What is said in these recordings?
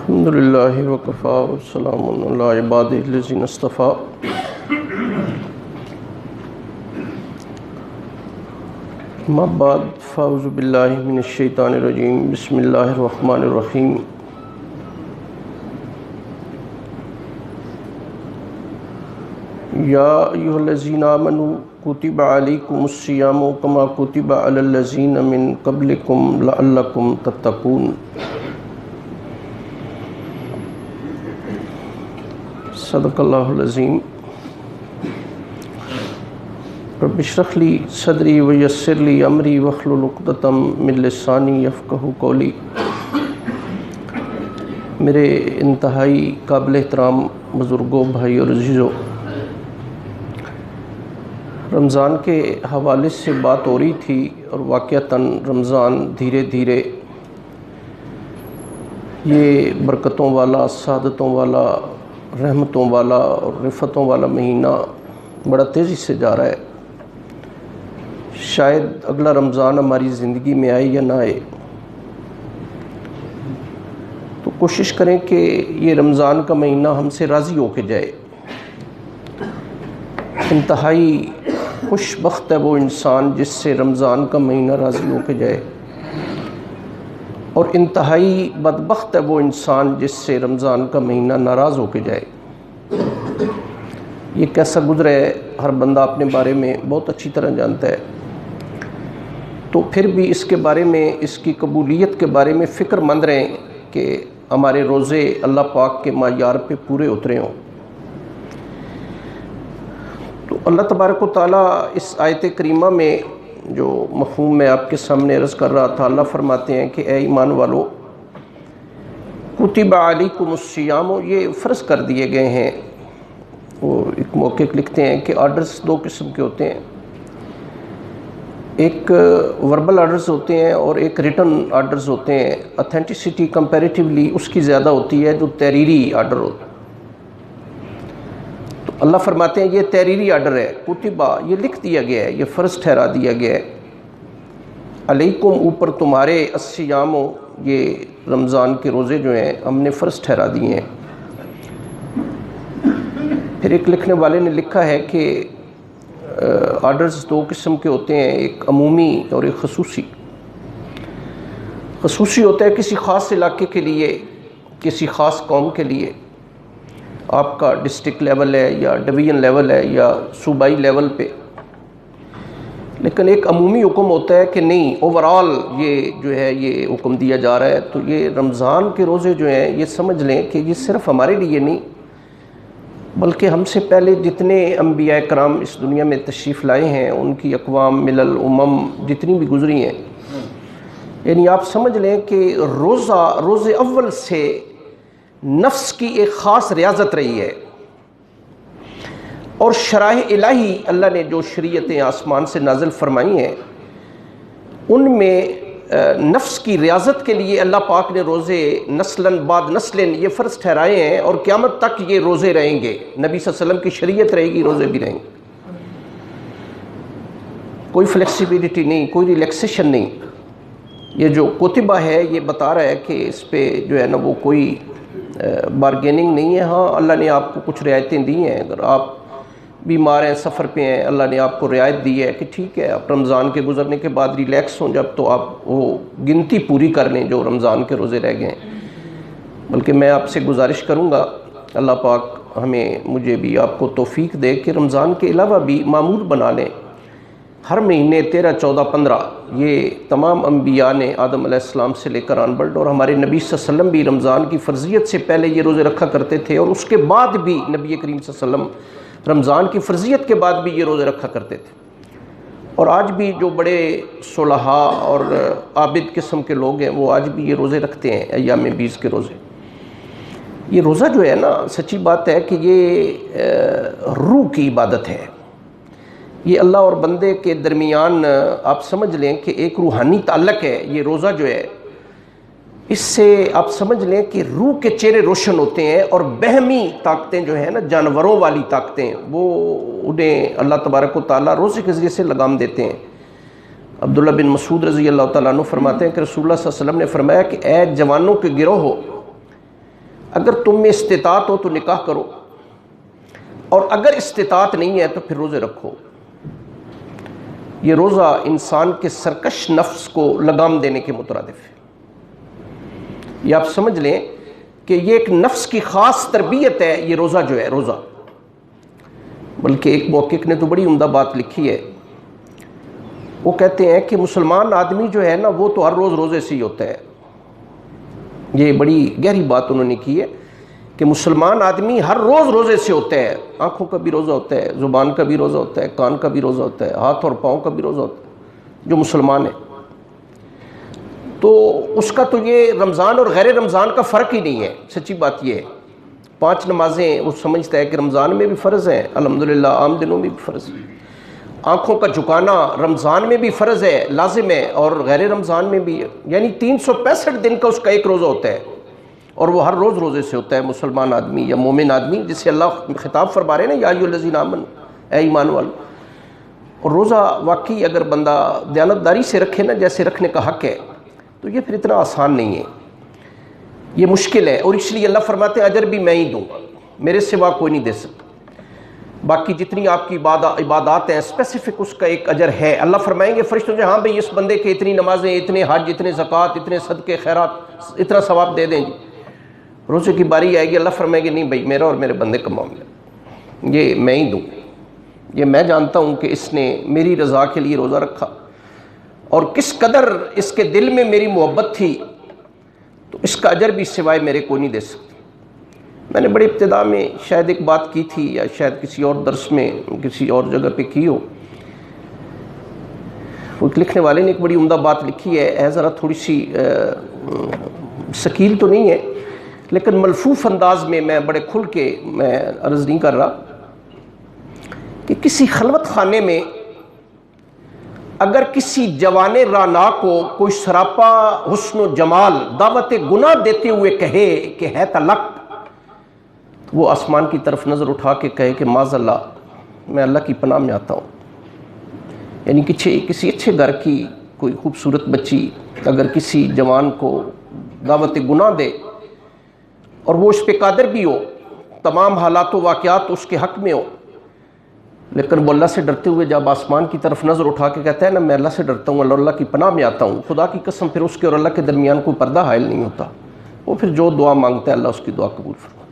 الحمدللہ وکفا والسلام علی عبادہ الذین اصطفیٰ. اما بعد فاعوذ باللہ من الشیطان الرجیم. بسم اللہ الرحمن الرحیم. یا ایھا الذین آمنوا کتب علیکم الصیام کما کتب علی الذین من قبلکم لعلکم تتقون. صدق اللہ العظیم. رب اشرح لی صدری ویسر لی امری واحلل عقدۃ من لسانی یفقہوا قولی. میرے انتہائی قابل احترام بزرگوں، بھائی اور عزیزوں، رمضان کے حوالے سے بات ہو رہی تھی اور واقعتاً رمضان دھیرے دھیرے یہ برکتوں والا، سعادتوں والا، رحمتوں والا اور رفتوں والا مہینہ بڑا تیزی سے جا رہا ہے. شاید اگلا رمضان ہماری زندگی میں آئے یا نہ آئے، تو کوشش کریں کہ یہ رمضان کا مہینہ ہم سے راضی ہو کے جائے. انتہائی خوش بخت ہے وہ انسان جس سے رمضان کا مہینہ راضی ہو کے جائے، اور انتہائی بدبخت ہے وہ انسان جس سے رمضان کا مہینہ ناراض ہو کے جائے. یہ کیسا گزرا ہے ہر بندہ اپنے بارے میں بہت اچھی طرح جانتا ہے. تو پھر بھی اس کے بارے میں، اس کی قبولیت کے بارے میں فکر مند رہیں کہ ہمارے روزے اللہ پاک کے معیار پہ پورے اترے ہوں. تو اللہ تبارک و تعالیٰ اس آیت کریمہ میں جو مفہوم میں آپ کے سامنے عرض کر رہا تھا، اللہ فرماتے ہیں کہ اے ایمان والو، کتب علیکم الصیام، یہ فرض کر دیے گئے ہیں. وہ ایک موقع لکھتے ہیں کہ آرڈرز دو قسم کے ہوتے ہیں. ایک وربل آرڈرز ہوتے ہیں اور ایک ریٹن آرڈرز ہوتے ہیں. اتھینٹسٹی کمپیریٹیولی اس کی زیادہ ہوتی ہے جو تحریری آرڈر ہوتا ہے. تو اللہ فرماتے ہیں یہ تحریری آرڈر ہے. کتبہ، یہ لکھ دیا گیا ہے، یہ فرض ٹھہرا دیا گیا ہے. علیکم، اوپر تمہارے، الصیام، یہ رمضان کے روزے جو ہیں ہم نے فرض ٹھہرا دیے ہیں. پھر ایک لکھنے والے نے لکھا ہے کہ آرڈرز دو قسم کے ہوتے ہیں، ایک عمومی اور ایک خصوصی. خصوصی ہوتا ہے کسی خاص علاقے کے لیے، کسی خاص قوم کے لیے. آپ کا ڈسٹرکٹ لیول ہے یا ڈویژن لیول ہے یا صوبائی لیول پہ. لیکن ایک عمومی حکم ہوتا ہے کہ نہیں، اوورال یہ جو ہے یہ حکم دیا جا رہا ہے. تو یہ رمضان کے روزے جو ہیں یہ سمجھ لیں کہ یہ صرف ہمارے لیے نہیں، بلکہ ہم سے پہلے جتنے انبیاء کرام اس دنیا میں تشریف لائے ہیں، ان کی اقوام، ملل، جتنی بھی گزری ہیں، یعنی آپ سمجھ لیں کہ روز اول سے نفس کی ایک خاص ریاضت رہی ہے. اور شرائع الہی اللہ نے جو شریعتیں آسمان سے نازل فرمائی ہیں، ان میں نفس کی ریاضت کے لیے اللہ پاک نے روزے نسلاً بعد نسلیں یہ فرض ٹھہرائے ہیں، اور قیامت تک یہ روزے رہیں گے. نبی صلی اللہ علیہ وسلم کی شریعت رہے گی، روزے بھی رہیں گے. کوئی فلیکسیبلٹی نہیں، کوئی ریلیکسیشن نہیں. یہ جو کتبہ ہے یہ بتا رہا ہے کہ اس پہ جو ہے نا وہ کوئی بارگیننگ نہیں ہے. ہاں، اللہ نے آپ کو کچھ رعایتیں دی ہیں. اگر آپ بیمار ہیں، سفر پہ ہیں، اللہ نے آپ کو رعایت دی ہے کہ ٹھیک ہے، آپ رمضان کے گزرنے کے بعد ریلیکس ہوں جب، تو آپ وہ گنتی پوری کر لیں جو رمضان کے روزے رہ گئے ہیں. بلکہ میں آپ سے گزارش کروں گا، اللہ پاک مجھے بھی آپ کو توفیق دے کہ رمضان کے علاوہ بھی معمول بنا لیں. ہر مہینے 13، 14، 15 یہ تمام انبیاء نے آدم علیہ السلام سے لے کر آنورڈ، اور ہمارے نبی صلی اللہ علیہ وسلم بھی رمضان کی فرضیت سے پہلے یہ روزے رکھا کرتے تھے، اور اس کے بعد بھی نبی کریم صلی اللہ علیہ وسلم رمضان کی فرضیت کے بعد بھی یہ روزے رکھا کرتے تھے. اور آج بھی جو بڑے صلحاء اور عابد قسم کے لوگ ہیں وہ آج بھی یہ روزے رکھتے ہیں، ایام 20 کے روزے. یہ روزہ جو ہے نا، سچی بات ہے کہ یہ روح کی عبادت ہے. یہ اللہ اور بندے کے درمیان آپ سمجھ لیں کہ ایک روحانی تعلق ہے. یہ روزہ جو ہے، اس سے آپ سمجھ لیں کہ روح کے چہرے روشن ہوتے ہیں، اور بہمی طاقتیں جو ہیں نا، جانوروں والی طاقتیں، وہ انہیں اللہ تبارک و تعالیٰ روزے کے ذریعے سے لگام دیتے ہیں. عبداللہ بن مسعود رضی اللہ تعالیٰ عنہ فرماتے ہیں کہ رسول اللہ صلی اللہ علیہ وسلم نے فرمایا کہ اے جوانوں کے گروہ ہو، اگر تم میں استطاعت ہو تو نکاح کرو، اور اگر استطاعت نہیں ہے تو پھر روزے رکھو۔ یہ روزہ انسان کے سرکش نفس کو لگام دینے کے مترادف ہے۔ یہ آپ سمجھ لیں کہ یہ ایک نفس کی خاص تربیت ہے، یہ روزہ جو ہے روزہ۔ بلکہ ایک محقق نے تو بڑی عمدہ بات لکھی ہے، وہ کہتے ہیں کہ مسلمان آدمی جو ہے نا وہ تو ہر روز روزے سے ہی ہوتا ہے۔ یہ بڑی گہری بات انہوں نے کی ہے کہ مسلمان آدمی ہر روز روزے سے ہوتا ہے۔ آنکھوں کا بھی روزہ ہوتا ہے، زبان کا بھی روزہ ہوتا ہے، کان کا بھی روزہ ہوتا ہے، ہاتھ اور پاؤں کا بھی روزہ ہوتا ہے جو مسلمان ہے۔ تو اس کا تو یہ رمضان اور غیر رمضان کا فرق ہی نہیں ہے۔ سچی بات یہ ہے، 5 نمازیں وہ سمجھتا ہے کہ رمضان میں بھی فرض ہیں، الحمدللہ عام دنوں میں بھی فرض ہیں۔ آنکھوں کا جھکانا رمضان میں بھی فرض ہے، لازم ہے، اور غیر رمضان میں بھی ہے۔ یعنی 365 دن کا اس کا ایک روزہ ہوتا ہے، اور وہ ہر روز روزے سے ہوتا ہے مسلمان آدمی یا مومن آدمی، جس سے اللہ خطاب فرما رہے ہیں نا، یا ایھا الذین آمنوا، اے ایمان والو۔ اور روزہ واقعی اگر بندہ دیانتداری سے رکھے نا، جیسے رکھنے کا حق ہے، تو یہ پھر اتنا آسان نہیں ہے، یہ مشکل ہے، اور اس لیے اللہ فرماتے ہیں اجر بھی میں ہی دوں گا، میرے سوا کوئی نہیں دے سکتا۔ باقی جتنی آپ کی عبادات ہیں اسپیسیفک اس کا ایک اجر ہے۔ اللہ فرمائیں گے فرشتوں سے، ہاں بھئی اس بندے کے اتنی نمازیں، اتنے حج، اتنے زکوٰۃ، اتنے صدقے خیرات، اتنا ثواب دے دیں جی۔ روزے کی باری آئے گی، اللہ فرمائے گے نہیں بھئی، میرا اور میرے بندے کا معاملہ یہ میں ہی دوں، یہ میں جانتا ہوں کہ اس نے میری رضا کے لیے روزہ رکھا، اور کس قدر اس کے دل میں میری محبت تھی، تو اس کا اجر بھی سوائے میرے کو نہیں دے سکتا۔ میں نے بڑے ابتدا میں شاید ایک بات کی تھی، یا شاید کسی اور درس میں کسی اور جگہ پہ کی ہو، وہ ایک لکھنے والے نے ایک بڑی عمدہ بات لکھی ہے ذرا تھوڑی سی ثقیل تو نہیں ہے، لیکن ملفوف انداز میں بڑے کھل کے میں عرض نہیں کر رہا، کہ کسی خلوت خانے میں اگر کسی جوان رانا کو کوئی سراپا حسن و جمال دعوت گناہ دیتے ہوئے کہے کہ ہے طلق، وہ آسمان کی طرف نظر اٹھا کے کہے کہ معاذ اللہ، میں اللہ کی پناہ میں آتا ہوں۔ یعنی کسی اچھے گھر کی کوئی خوبصورت بچی اگر کسی جوان کو دعوت گناہ دے، اور وہ اس پہ قادر بھی ہو، تمام حالات و واقعات اس کے حق میں ہو، لیکن وہ اللہ سے ڈرتے ہوئے جب آسمان کی طرف نظر اٹھا کے کہتا ہے نا میں اللہ سے ڈرتا ہوں، اللہ کی پناہ میں آتا ہوں، خدا کی قسم پھر اس کے اور اللہ کے درمیان کوئی پردہ حائل نہیں ہوتا، وہ پھر جو دعا مانگتا ہے اللہ اس کی دعا قبول فرماتا ہے۔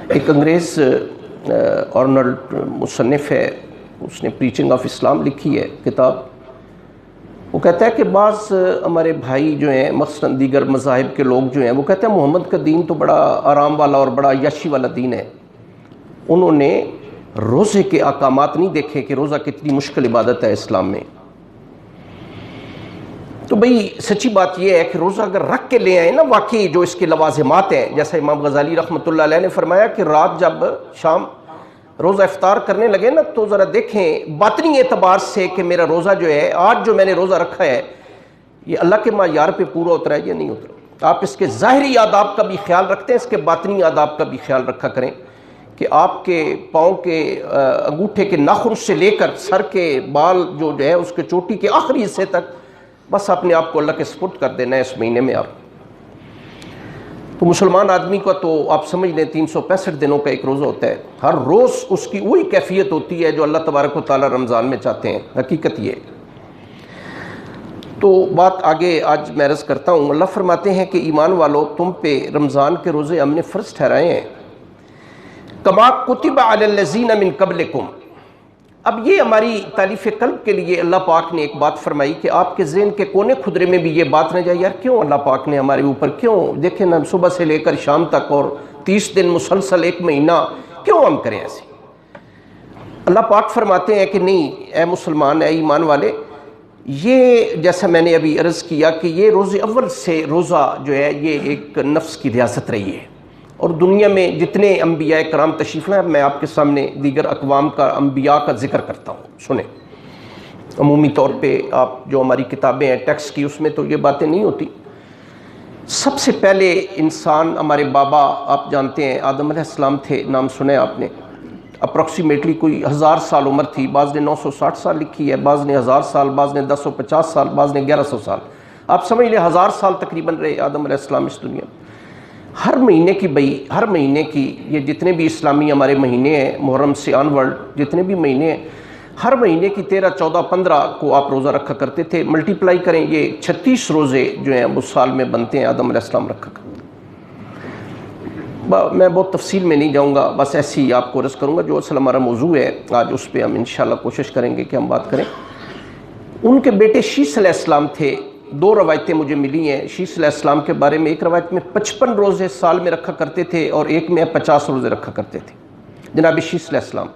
ایک انگریز آرنلڈ مصنف ہے، اس نے پریچنگ آف اسلام لکھی ہے کتاب، وہ کہتا ہے کہ بعض ہمارے بھائی جو ہیں مثلاً دیگر مذاہب کے لوگ جو ہیں، وہ کہتے ہیں محمد کا دین تو بڑا آرام والا اور بڑا عیاشی والا دین ہے، انہوں نے روزے کے احکامات نہیں دیکھے کہ روزہ کتنی مشکل عبادت ہے اسلام میں۔ تو بھئی سچی بات یہ ہے کہ روزہ اگر رکھ کے لے آئیں نا، واقعی جو اس کے لوازمات ہیں، جیسا امام غزالی رحمۃ اللہ علیہ نے فرمایا کہ رات جب شام روزہ افطار کرنے لگے نا، تو ذرا دیکھیں باطنی اعتبار سے کہ میرا روزہ جو ہے آج جو میں نے روزہ رکھا ہے یہ اللہ کے معیار پہ پورا اترا ہے یا نہیں اترا۔ آپ اس کے ظاہری آداب کا بھی خیال رکھتے ہیں، اس کے باطنی آداب کا بھی خیال رکھا کریں کہ آپ کے پاؤں کے انگوٹھے کے ناخن سے لے کر سر کے بال جو ہے اس کے چوٹی کے آخری حصے تک بس اپنے آپ کو اللہ کے سپرد کر دینا ہے اس مہینے میں۔ آپ تو مسلمان آدمی کا تو آپ سمجھ لیں 365 دنوں کا ایک روزہ ہوتا ہے، ہر روز اس کی وہی کیفیت ہوتی ہے جو اللہ تبارک و تعالیٰ رمضان میں چاہتے ہیں، حقیقت یہ۔ تو بات آگے آج میں عرض کرتا ہوں، اللہ فرماتے ہیں کہ ایمان والو تم پہ رمضان کے روزے ہم نے فرض ٹھہرائے ہیں، کما کتب علی الذین من قبلکم۔ اب یہ ہماری تالیف قلب کے لیے اللہ پاک نے ایک بات فرمائی کہ آپ کے ذہن کے کونے خدرے میں بھی یہ بات نہ جائے، یار کیوں اللہ پاک نے ہمارے اوپر، کیوں دیکھیں نا صبح سے لے کر شام تک اور 30 دن مسلسل ایک مہینہ، کیوں ہم کریں ایسے؟ اللہ پاک فرماتے ہیں کہ نہیں اے مسلمان، اے ایمان والے، یہ جیسا میں نے ابھی عرض کیا کہ یہ روز اول سے روزہ جو ہے یہ ایک نفس کی ریاست رہی ہے، اور دنیا میں جتنے انبیاء کرام تشریف لائے، میں آپ کے سامنے دیگر اقوام کا انبیاء کا ذکر کرتا ہوں، سنیں۔ عمومی طور پہ آپ جو ہماری کتابیں ہیں ٹیکسٹ کی، اس میں تو یہ باتیں نہیں ہوتی۔ سب سے پہلے انسان ہمارے بابا آپ جانتے ہیں آدم علیہ السلام تھے، نام سنے آپ نے، اپروکسیمیٹلی کوئی 1000 سال عمر تھی، بعض نے 960 سال لکھی ہے، بعض نے 1000 سال، بعض نے 1050 سال، بعض نے 1100 سال۔ آپ سمجھ لیں 1000 سال تقریباً رہے آدم علیہ السلام اس دنیا میں۔ ہر مہینے کی ہر مہینے کی یہ جتنے بھی اسلامی ہمارے مہینے ہیں محرم سے آن ورلڈ جتنے بھی مہینے ہیں، ہر مہینے کی 13، 14، 15 کو آپ روزہ رکھا کرتے تھے۔ ملٹیپلائی کریں، یہ 36 روزے جو ہیں وہ سال میں بنتے ہیں، آدم علیہ السلام رکھا کرتے ہیں۔ میں بہت تفصیل میں نہیں جاؤں گا، بس ایسی ہی آپ کو عرض کروں گا۔ جو اصل ہمارا موضوع ہے آج اس پہ ہم انشاءاللہ کوشش کریں گے کہ ہم بات کریں۔ ان کے بیٹے شیث علیہ السلام تھے۔ 2 روایتیں مجھے ملی ہیں شیث علیہ السلام کے بارے میں۔ ایک روایت میں 55 روزے سال میں رکھا کرتے تھے اور ایک میں 50 روزے رکھا کرتے تھے جناب شیث علیہ السلام۔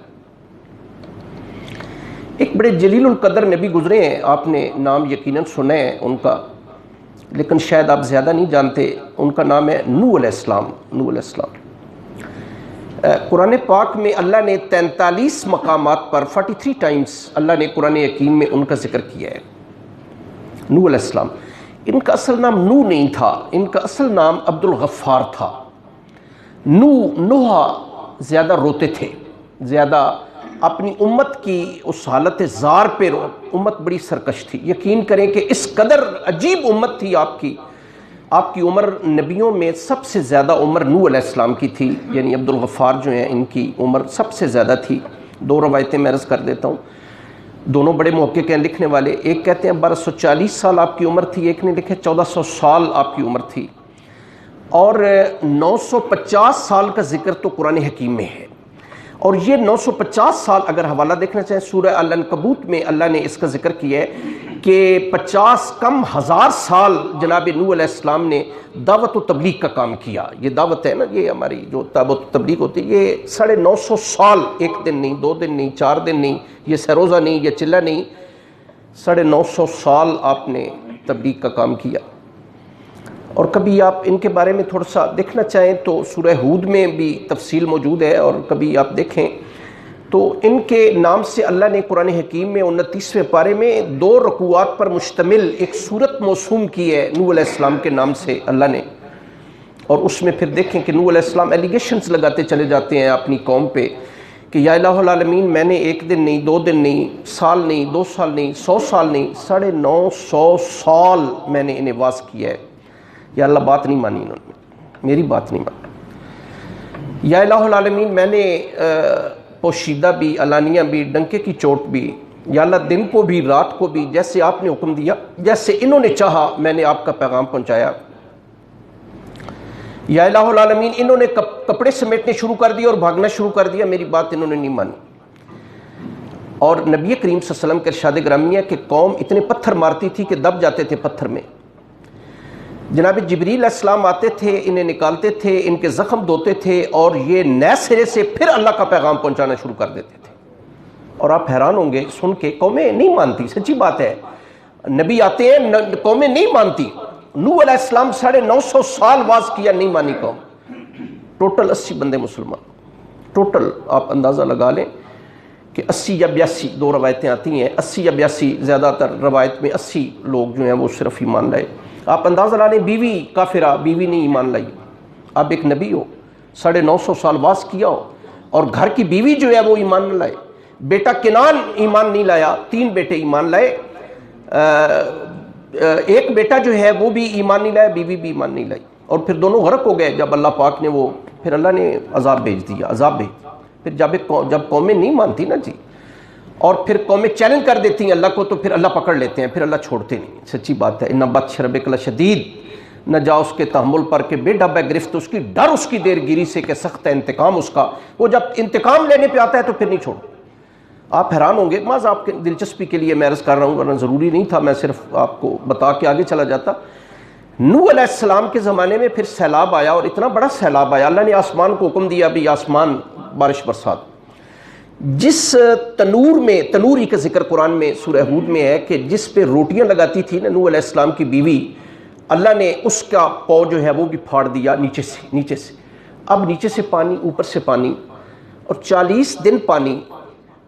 ایک بڑے جلیل القدر نبی گزرے ہیں، آپ نے نام یقیناً سنا ہے ان کا، لیکن شاید آپ زیادہ نہیں جانتے۔ ان کا نام ہے نوح علیہ السلام۔ نوح علیہ السلام قرآن پاک میں اللہ نے 43 مقامات پر 43 ٹائمز اللہ نے قرآن حکیم میں ان کا ذکر کیا ہے۔ نوح علیہ السلام، ان کا اصل نام نوح نہیں تھا، ان کا اصل نام عبد الغفار تھا۔ نوح زیادہ روتے تھے، زیادہ اپنی امت کی اس حالت زار پہ امت بڑی سرکش تھی۔ یقین کریں کہ اس قدر عجیب امت تھی آپ کی عمر نبیوں میں سب سے زیادہ عمر نوح علیہ السلام کی تھی، یعنی عبد الغفار جو ہیں ان کی عمر سب سے زیادہ تھی۔ 2 روایتیں میں عرض کر دیتا ہوں، دونوں بڑے محقق ہیں لکھنے والے۔ ایک کہتے ہیں 1240 سال آپ کی عمر تھی، ایک نے لکھے 1400 سال آپ کی عمر تھی، اور 950 سال کا ذکر تو قرآن حکیم میں ہے۔ اور یہ 950 سال اگر حوالہ دیکھنا چاہیں سورہ العنکبوت میں اللہ نے اس کا ذکر کیا ہے کہ 50 کم 1000 سال جناب نوح علیہ السلام نے دعوت و تبلیغ کا کام کیا۔ یہ دعوت ہے نا، یہ ہماری جو دعوت و تبلیغ ہوتی ہے، یہ 950 سال، 1 دن نہیں، 2 دن نہیں، 4 دن نہیں، یہ سروزہ نہیں، یہ چلہ نہیں، 950 سال آپ نے تبلیغ کا کام کیا۔ اور کبھی آپ ان کے بارے میں تھوڑا سا دیکھنا چاہیں تو سورہ ہود میں بھی تفصیل موجود ہے، اور کبھی آپ دیکھیں تو ان کے نام سے اللہ نے قرآن حکیم میں 29ویں پارے میں 2 رکوعات پر مشتمل ایک سورت موسوم کی ہے نوح علیہ السلام کے نام سے اللہ نے۔ اور اس میں پھر دیکھیں کہ نوح علیہ السلام ایلیگیشنز لگاتے چلے جاتے ہیں اپنی قوم پہ کہ یا الہ العالمین میں نے 1 دن نہیں، 2 دن نہیں، سال نہیں، 2 سال نہیں، 100 سال نہیں، 950 سال میں نے انہیں واز کیا ہے۔ یا اللہ بات نہیں مانی انہوں نے، میری بات نہیں مانی۔ یا الہ العالمین میں نے پوشیدہ بھی، علانیہ بھی، ڈنکے کی چوٹ بھی، یا اللہ دن کو بھی رات کو بھی جیسے آپ نے حکم دیا، جیسے انہوں نے چاہا میں نے آپ کا پیغام پہنچایا۔ یا الہ العالمین انہوں نے کپڑے سمیٹنے شروع کر دیے اور بھاگنا شروع کر دیا، میری بات انہوں نے نہیں مانی۔ اور نبی کریم صلی اللہ علیہ وسلم کے ارشاد گرامی ہے کہ قوم اتنے پتھر مارتی تھی کہ دب جاتے تھے پتھر میں۔ جناب جبریل علیہ السلام آتے تھے، انہیں نکالتے تھے، ان کے زخم دھوتے تھے، اور یہ نئے سرے سے پھر اللہ کا پیغام پہنچانا شروع کر دیتے تھے۔ اور آپ حیران ہوں گے سن کے، قومیں نہیں مانتی، سچی بات ہے، نبی آتے ہیں قومیں نہیں مانتی۔ نوح علیہ السلام 950 سال واز کیا، نہیں مانی قوم۔ ٹوٹل 80 بندے مسلمان، ٹوٹل آپ اندازہ لگا لیں کہ 80 یا 82، 2 روایتیں آتی ہیں، 80 یا 82، زیادہ تر روایت میں 80 لوگ جو ہیں وہ صرف ایمان لائے۔ آپ اندازہ لا لیں، بیوی کافرہ، بیوی نہیں ایمان لائی۔ آپ ایک نبی ہو، 950 سال واز کیا ہو، اور گھر کی بیوی جو ہے وہ ایمان نہ لائے۔ بیٹا کنان ایمان نہیں لایا، 3 بیٹے ایمان لائے، ایک بیٹا جو ہے وہ بھی ایمان نہیں لایا، بیوی بھی ایمان نہیں لائی، اور پھر دونوں غرق ہو گئے جب اللہ پاک نے پھر اللہ نے عذاب بھیج دیا، عذاب بھیج۔ پھر جب قومیں نہیں مانتی نا جی، اور پھر قومیں چیلنج کر دیتی ہیں اللہ کو، تو پھر اللہ پکڑ لیتے ہیں، پھر اللہ چھوڑتے نہیں۔ سچی بات ہے، ان بطش ربک لشدید، نہ جا اس کے تحمل پر کہ بے ڈب ہے گرفت اس کی، ڈر اس کی دیر گیری سے کہ سخت ہے انتقام اس کا، وہ جب انتقام لینے پہ آتا ہے تو پھر نہیں چھوڑ۔ آپ حیران ہوں گے، محض آپ کے دلچسپی کے لیے میں عرض کر رہا ہوں، ورنہ ضروری نہیں تھا، میں صرف آپ کو بتا کے آگے چلا جاتا۔ نوح علیہ السلام کے زمانے میں پھر سیلاب آیا، اور اتنا بڑا سیلاب آیا، اللہ نے آسمان کو حکم دیا بھی آسمان بارش برسات۔ جس تنوری کا ذکر قرآن میں سورہ ہود میں ہے کہ جس پہ روٹیاں لگاتی تھی نا نوح علیہ السلام کی بیوی، اللہ نے اس کا پاؤ جو ہے وہ بھی پھاڑ دیا نیچے سے۔ اب نیچے سے پانی، اوپر سے پانی، اور 40 دن پانی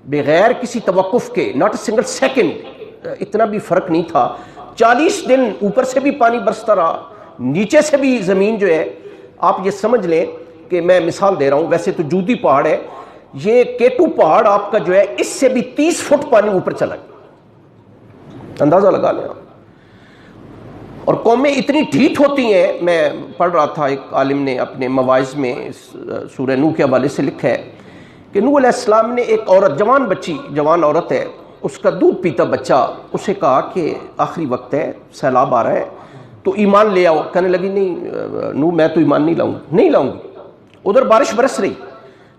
بغیر کسی توقف کے، ناٹ اے سنگل سیکنڈ، اتنا بھی فرق نہیں تھا۔ 40 دن اوپر سے بھی پانی برستا رہا، نیچے سے بھی زمین جو ہے، آپ یہ سمجھ لیں کہ میں مثال دے رہا ہوں، ویسے تو جودی پہاڑ ہے، یہ کیٹو پہاڑ آپ کا جو ہے اس سے بھی 30 فٹ پانی اوپر چلا گیا، اندازہ لگا لیں آپ۔ اور قومیں اتنی ڈھیٹ ہوتی ہیں. میں پڑھ رہا تھا ایک عالم نے اپنے مواعظ میں سورہ نوح کے حوالے سے لکھا ہے کہ نوح علیہ السلام نے ایک عورت، جوان عورت ہے، اس کا دودھ پیتا بچہ، اسے کہا کہ آخری وقت ہے، سیلاب آ رہا ہے تو ایمان لے آؤ. کہنے لگی نہیں نوح میں تو ایمان نہیں لاؤں گی. ادھر بارش برس رہی،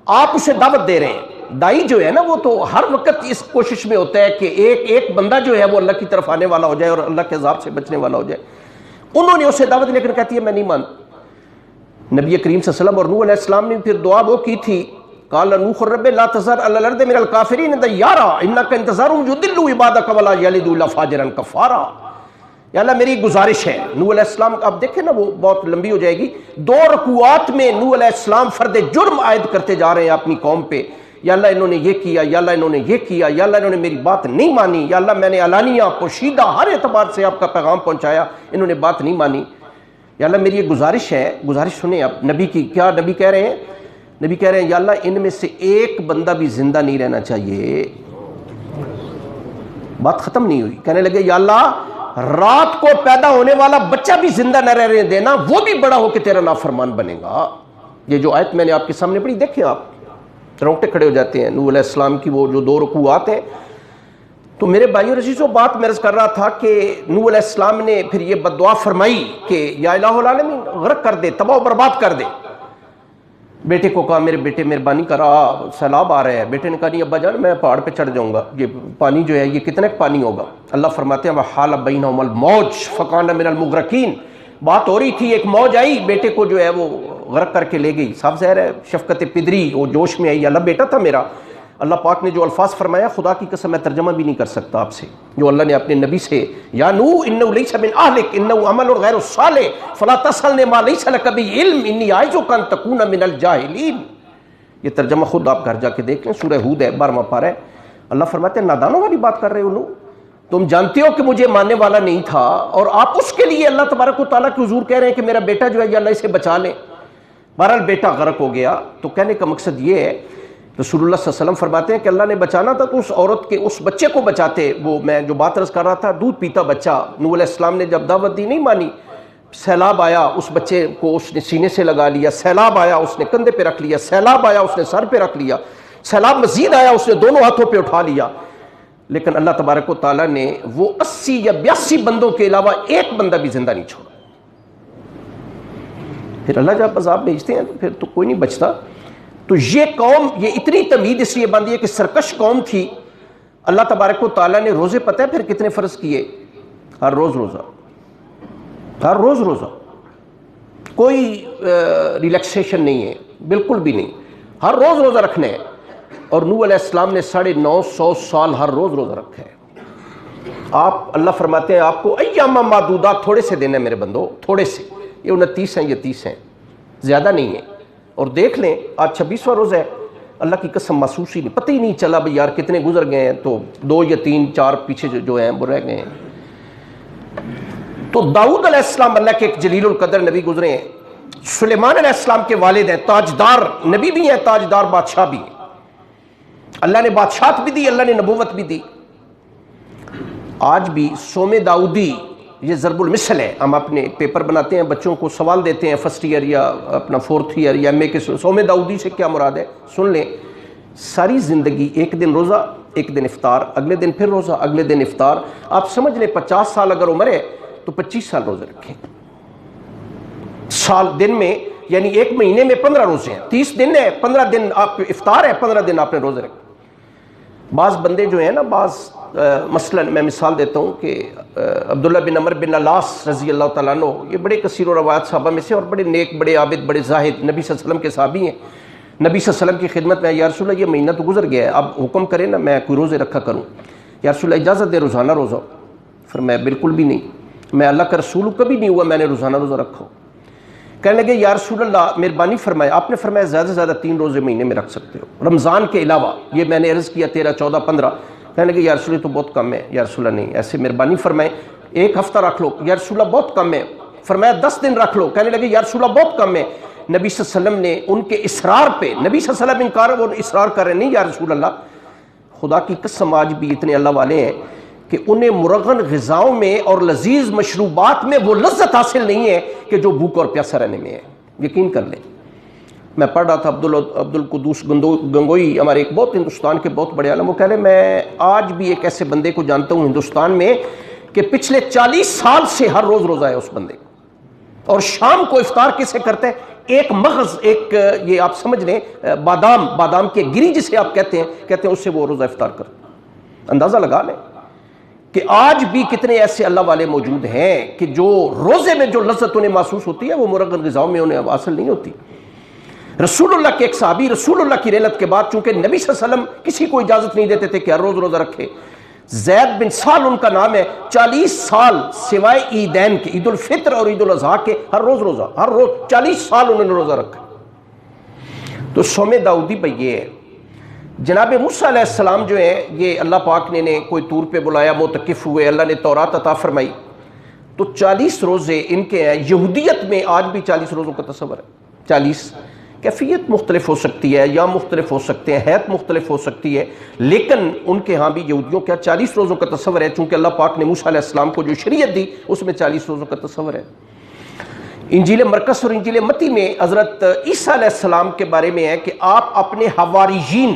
آپ اسے دعوت دے رہے ہیں. دائی جو ہے نا وہ تو ہر وقت اس کوشش میں ہوتا ہے کہ ایک بندہ جو ہے وہ اللہ کی طرف آنے والا ہو جائے اور اللہ کے عذاب سے بچنے والا ہو جائے. انہوں نے اسے دعوت لیکن کہتی ہے میں نہیں مانتا. نبی کریم صلی اللہ علیہ وسلم اور نوح علیہ السلام نے پھر دعا وہ کی تھی، قال نوح رب لا تذر علی الارض من الکافرین دیارا انک انتظارهم یضلوا عبادک ولا یلدوا الا فاجرا کفارا. یا اللہ میری گزارش ہے. نوح علیہ السلام آپ دیکھیں نا، وہ بہت لمبی ہو جائے گی. 2 رکوعات میں نوح علیہ السلام فرد جرم عائد کرتے جا رہے ہیں اپنی قوم پہ. یا اللہ انہوں نے یہ کیا، یا اللہ انہوں نے یہ کیا، یا اللہ انہوں نے میری بات نہیں مانی، یا اللہ میں نے علانیہ پوشیدہ ہر اعتبار سے آپ کا پیغام پہنچایا، انہوں نے بات نہیں مانی. یا اللہ میری یہ گزارش ہے، گزارش سنیں آپ نبی کی. کیا نبی کہہ رہے ہیں؟ نبی کہہ رہے ہیں یا اللہ ان میں سے ایک بندہ بھی زندہ نہیں رہنا چاہیے. بات ختم نہیں ہوئی. کہنے لگے یا اللہ رات کو پیدا ہونے والا بچہ بھی زندہ نہ رہنے دینا، وہ بھی بڑا ہو کے تیرا نافرمان بنے گا. یہ جو آیت میں نے آپ کے سامنے پڑھی، دیکھیں آپ رونگٹے کھڑے ہو جاتے ہیں. نوح علیہ السلام کی وہ جو 2 رکوعات ہیں. تو میرے بھائیوں عزیزو، بات میں عرض کر رہا تھا کہ نوح علیہ السلام نے پھر یہ بددعا فرمائی کہ یا الہ العالمین غرق کر دے، تباہ و برباد کر دے. بیٹے کو کہا میرے بیٹے مہربانی کرا، سیلاب آ رہا ہے. بیٹے نے کہا نہیں ابا جان میں پہاڑ پہ چڑھ جاؤں گا، یہ پانی جو ہے یہ کتنے پانی ہوگا. اللہ فرماتے ہیں وحال بینہم الموج فکان من المغرقین. بات ہو رہی تھی، ایک موج آئی، بیٹے کو جو ہے وہ غرق کر کے لے گئی. صاف ظاہر ہے شفقت پدری، وہ جوش میں آئی. اللہ بیٹا تھا میرا. اللہ پاک نے جو الفاظ فرمایا خدا کی قسم میں ترجمہ بھی نہیں کر سکتا آپ سے، جو اللہ نے اپنے نبی سے یا نوح انہ لیس من اہلک انہ عمل غیر صالح فلا تسألنی ما لیس لک بہ علم انی اعظک ان تکون من الجاہلین. یہ ترجمہ خود آپ گھر جا کے دیکھ لیں، سورہ ہود ہے 12واں پارہ ہے. اللہ فرماتے ہیں نادانوں والی بات کر رہے ہو نوح، تم جانتے ہو کہ مجھے ماننے والا نہیں تھا اور آپ اس کے لیے اللہ تبارک و تعالیٰ کے حضور کہہ رہے ہیں کہ میرا بیٹا جو ہے یا اللہ اسے بچا لے. بہرحال بیٹا غرق ہو گیا. تو کہنے کا مقصد یہ ہے، رسول اللہ صلی اللہ علیہ وسلم فرماتے ہیں کہ اللہ نے بچانا تھا تو اس عورت کے اس بچے کو بچاتے. وہ میں جو بات عرض کر رہا تھا، دودھ پیتا بچہ. نوح علیہ السلام نے جب دعوت دی نہیں مانی. سیلاب آیا، اس بچے کو اس نے سینے سے لگا لیا. سیلاب آیا، اس نے کندھے پہ رکھ لیا. سیلاب آیا، اس نے سر پہ رکھ لیا. سیلاب مزید آیا، اس نے دونوں ہاتھوں پہ اٹھا لیا. لیکن اللہ تبارک و تعالیٰ نے وہ 80 یا 82 بندوں کے علاوہ ایک بندہ بھی زندہ نہیں چھوڑا. پھر اللہ جب عذاب بھیجتے ہیں تو پھر تو کوئی نہیں بچتا. تو یہ قوم، یہ اتنی تمہید اس لیے باندھی ہے کہ سرکش قوم تھی. اللہ تبارک و تعالیٰ نے روزے پتہ ہے پھر کتنے فرض کیے؟ ہر روز روزہ، ہر روز روزہ. کوئی ریلیکسیشن نہیں ہے، بالکل بھی نہیں. ہر روز روزہ رکھنے ہیں. اور نوح علیہ السلام نے 950 سال ہر روز روزہ رکھا ہے. آپ اللہ فرماتے ہیں آپ کو ایام معدودات، تھوڑے سے دینے میرے بندو، تھوڑے سے. یہ 29 ہیں، یہ 30 ہیں، زیادہ نہیں ہے. اور دیکھ لیں آج 26واں روزہ ہے. اللہ کی قسم محسوس ہی نہیں، پتہ ہی نہیں چلا بھئی یار کتنے گزر گئے ہیں. تو 2 یا 3 4 پیچھے جو ہیں وہ رہ گئے ہیں. تو داؤد علیہ السلام اللہ کے ایک جلیل القدر نبی گزرے ہیں. سلیمان علیہ السلام کے والد ہیں، تاجدار نبی بھی ہیں، تاجدار بادشاہ بھی ہیں. اللہ نے بادشاہت بھی دی، اللہ نے نبوت بھی دی. آج بھی سوم داؤدی یہ ضرب المثل ہے. ہم اپنے پیپر بناتے ہیں، بچوں کو سوال دیتے ہیں فرسٹ ایئر یا اپنا 4th ایئر یا ایم اے کے، سوم داؤدی سے کیا مراد ہے؟ سن لیں. ساری زندگی ایک دن روزہ، ایک دن افطار، اگلے دن پھر روزہ، اگلے دن افطار. آپ سمجھ لیں 50 سال اگر عمر ہے تو 25 سال روزے رکھیں. سال دن میں یعنی ایک مہینے میں 15 روزے ہیں، 30 دن ہے، 15 دن آپ افطار ہے، 15 دن آپ نے روزے رکھے. بعض بندے جو ہیں نا، بعض مثلا میں مثال دیتا ہوں کہ عبداللہ بن عمر بن العاص رضی اللہ تعالیٰ عنہ، یہ بڑے کثیر و روایت صحابہ میں سے اور بڑے نیک، بڑے عابد، بڑے زاہد، نبی صلی اللہ علیہ وسلم کے صحابی ہیں. نبی صلی اللہ علیہ وسلم کی خدمت میں، یا رسول اللہ یہ مہینہ تو گزر گیا ہے، اب حکم کریں نا میں کوئی روزے رکھا کروں. یا رسول اللہ اجازت دے روزانہ روزہ. فرمایا بالکل بھی نہیں، میں اللہ کا رسول کبھی نہیں ہوا میں نے روزانہ روزہ رکھا ہو. کہنے لگے یا رسول اللہ مہربانی فرمائے. آپ نے فرمایا زیادہ سے زیادہ 3 روزے مہینے میں رکھ سکتے ہو رمضان کے علاوہ. یہ میں نے عرض کیا 13 14 15. کہنے لگے یا رسول اللہ تو بہت کم ہے. یا رسول اللہ نہیں، ایسے مہربانی فرمائے 1 ہفتہ رکھ لو. یا رسول اللہ بہت کم ہے. فرمایا 10 دن رکھ لو. کہنے لگے یا رسول اللہ بہت کم ہے. نبی صلی اللہ علیہ وسلم نے ان کے اصرار پہ، نبی صلی اللہ علیہ وسلم انکار وہ اصرار کر رہے نہیں یا رسول اللہ. خدا کی قسم آج بھی اتنے اللہ والے ہیں کہ انہیں مرغن غذاؤں میں اور لذیذ مشروبات میں وہ لذت حاصل نہیں ہے کہ جو بھوک اور پیاسا رہنے میں ہے. یقین کر لیں. میں پڑھ رہا تھا عبد القدوس گنگوئی، ہمارے ایک بہت ہندوستان کے بہت بڑے عالم، وہ کہہ رہے میں آج بھی ایک ایسے بندے کو جانتا ہوں ہندوستان میں کہ پچھلے 40 سال سے ہر روز روزہ ہے اس بندے، اور شام کو افطار کسے کرتا ہے؟ ایک مغز، ایک یہ آپ سمجھ لیں بادام کے گری جسے آپ کہتے ہیں اس سے وہ روزہ افطار کرتا ہے. اندازہ لگا لیں کہ آج بھی کتنے ایسے اللہ والے موجود ہیں کہ جو روزے میں جو لذت انہیں محسوس ہوتی ہے وہ مرغن غذاؤں میں انہیں حاصل نہیں ہوتی. رسول اللہ کے ایک صحابی رسول اللہ کی رحلت کے بعد، چونکہ نبی صلی اللہ علیہ وسلم کسی کو اجازت نہیں دیتے تھے کہ ہر روز روزہ رکھے، زید بن سال ان کا نام ہے، 40 سال سوائے عیدین کے، عید الفطر اور عید الاضحیٰ کے، ہر روز 40 سال انہوں نے روزہ رکھا. تو صوم داؤدی بھئی یہ ہے. جناب موسیٰ علیہ السلام جو ہیں، یہ اللہ پاک نے انہیں کوئی طور پہ بلایا، معتکف ہوئے، اللہ نے تورات عطا فرمائی، تو 40 روزے ان کے ہیں. یہودیت میں آج بھی 40 روزوں کا تصور ہے. 40 کیفیت مختلف ہو سکتی ہے یا مختلف ہو سکتے ہیں، حیت مختلف ہو سکتی ہے، لیکن ان کے ہاں بھی یہودیوں کا 40 روزوں کا تصور ہے، چونکہ اللہ پاک نے موسیٰ علیہ السلام کو جو شریعت دی اس میں 40 روزوں کا تصور ہے. انجیل مرقس اور انجیل متی میں حضرت عیسیٰ علیہ السلام کے بارے میں ہے کہ آپ اپنے حواریین،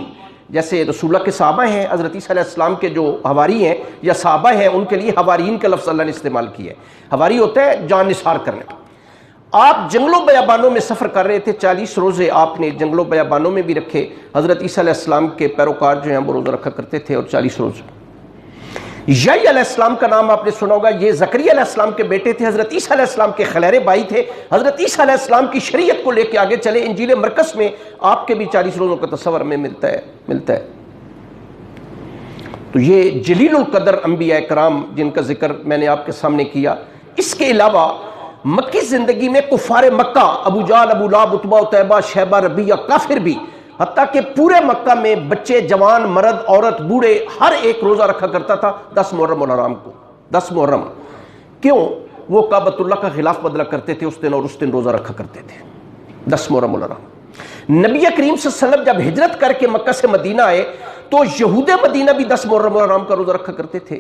جیسے رسول اللہ کے صحابہ ہیں، حضرت عیسیٰ علیہ السلام کے جو حواری ہیں یا صحابہ ہیں، ان کے لیے حواریین کا لفظ اللہ نے استعمال کیا ہے. حواری ہوتا ہے جان نثار کرنے کا. آپ جنگلوں بیابانوں میں سفر کر رہے تھے، 40 روزے آپ نے جنگلوں بیابانوں میں بھی رکھے. حضرت عیسیٰ علیہ السلام کے پیروکار جو ہیں وہ روزہ رکھا کرتے تھے، اور 40 روزے. یحییٰ علیہ السلام کا نام آپ نے سنا ہوگا، یہ زکریا علیہ السلام کے بیٹے تھے، حضرت عیسیٰ علیہ السلام کے خلیرے بھائی تھے. حضرت عیسیٰ علیہ السلام کی شریعت کو لے کے آگے چلے. انجیل مرقس میں آپ کے بھی 40 روزوں کا تصور ہمیں ملتا ہے. تو یہ جلیل القدر انبیاء کرام جن کا ذکر میں نے آپ کے سامنے کیا. اس کے علاوہ مکی زندگی میں کفار مکہ، ابو جہل، ابو لہب، عتبہ، عتیبہ، شیبہ، ربیعہ، کافر بھی، حتیٰ کہ پورے مکہ میں بچے، جوان، مرد، عورت، بوڑھے، ہر ایک روزہ رکھا کرتا تھا 10 محرم الحرام کو. 10 محرم کیوں؟ وہ کعبۃ اللہ کا غلاف بدلا کرتے تھے اس دن، اور اس دن روزہ رکھا کرتے تھے 10 محرم الحرام. نبی کریم صلی اللہ علیہ وسلم جب ہجرت کر کے مکہ سے مدینہ آئے تو یہود مدینہ بھی 10 محرم الحرام کا روزہ رکھا کرتے تھے.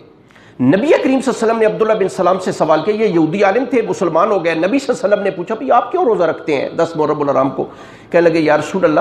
نبی کریم صلی اللہ علیہ وسلم نے عبداللہ بن سلام سے سوال کیا، یہ یہودی عالم تھے، مسلمان ہو گئے. نبی صلی اللہ علیہ وسلم نے پوچھا بھئی آپ کیوں روزہ رکھتے ہیں 10 محرم الحرام کو؟ کہنے لگے یا رسول اللہ،